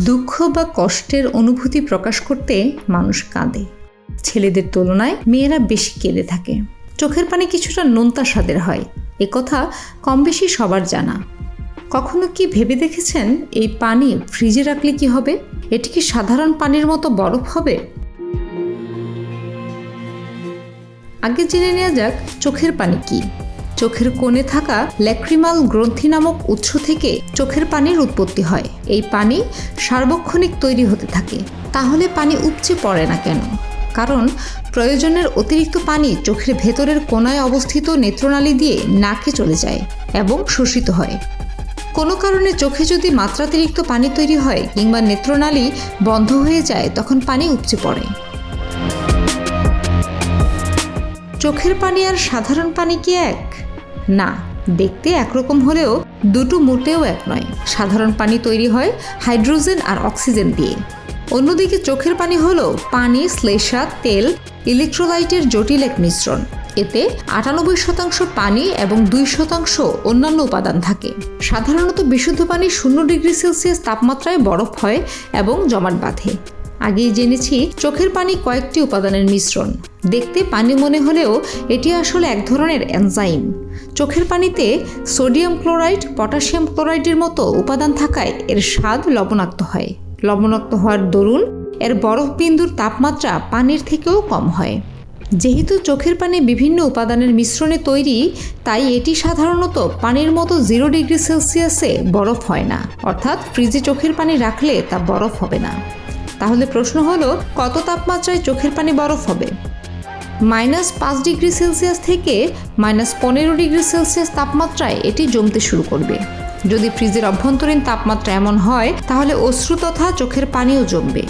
দুঃখ বা কষ্টের অনুভূতি প্রকাশ করতে মানুষ কাঁদে। ছেলেদের তুলনায় মেয়েরা বেশি কেঁদে থাকে। চোখের পানি কিছুটা নোনতা স্বাদের হয়, এ কথা কম বেশি সবার জানা। কখনো কি ভেবে দেখেছেন এই পানি ফ্রিজে রাখলে কি হবে? এটি কি সাধারণ পানির মতো বরফ হবে? আগে জেনে নেওয়া যাক চোখের পানি কি। চোখের কোণে থাকা ল্যাক্রিমাল গ্রন্থি নামক উৎস থেকে চোখের পানির উৎপত্তি হয়। এই পানি সার্বক্ষণিক তৈরি হতে থাকে। তাহলে পানি উপচে পড়ে না কেন? কারণ প্রয়োজনের অতিরিক্ত পানি চোখের ভেতরের কোণায় অবস্থিত নেত্রনালী দিয়ে নাকে চলে যায় এবং শোষিত হয়। কোনো কারণে চোখে যদি মাত্রাতিরিক্ত পানি তৈরি হয় কিংবা নেত্রনালী বন্ধ হয়ে যায়, তখন পানি উপচে পড়ে। চোখের পানি আর সাধারণ পানি কি এক? না, দেখতে একরকম হলেও দুটো মোটেও এক নয়। সাধারণ পানি তৈরি হয় হাইড্রোজেন আর অক্সিজেন দিয়ে। অন্যদিকে চোখের পানি হলো পানি, শ্লেষা, তেল, ইলেকট্রোলাইটের জটিল এক মিশ্রণ। এতে 98% পানি এবং 2% অন্যান্য উপাদান থাকে। সাধারণত বিশুদ্ধ পানি 0 ডিগ্রি সেলসিয়াস তাপমাত্রায় বরফ হয় এবং জমাট বাঁধে। আগেই জেনেছি চোখের পানি কয়েকটি উপাদানের মিশ্রণ। দেখতে পানি মনে হলেও এটি আসলে এক ধরনের এনজাইম। চোখের পানিতে সোডিয়াম ক্লোরাইড, পটাশিয়াম ক্লোরাইডের মতো উপাদান থাকায় এর স্বাদ লবণাক্ত হয়। লবণাক্ত হওয়ার দরুন এর বরফ বিন্দুর তাপমাত্রা পানির থেকেও কম হয়। যেহেতু চোখের পানি বিভিন্ন উপাদানের মিশ্রণে তৈরি, তাই এটি সাধারণত পানির মতো 0 ডিগ্রি সেলসিয়াসে বরফ হয় না। অর্থাৎ ফ্রিজে চোখের পানি রাখলে তা বরফ হবে না। তাহলে প্রশ্ন হলো, কত তাপমাত্রায় চোখের পানি বরফ হবে? -5 ডিগ্রি সেলসিয়াস থেকে -15 ডিগ্রি সেলসিয়াস তাপমাত্রায় এটি জমতে শুরু করবে। যদি ফ্রিজের অভ্যন্তরীণ তাপমাত্রা এমন হয়, তাহলে অশ্রু তথা চোখের পানিও জমবে।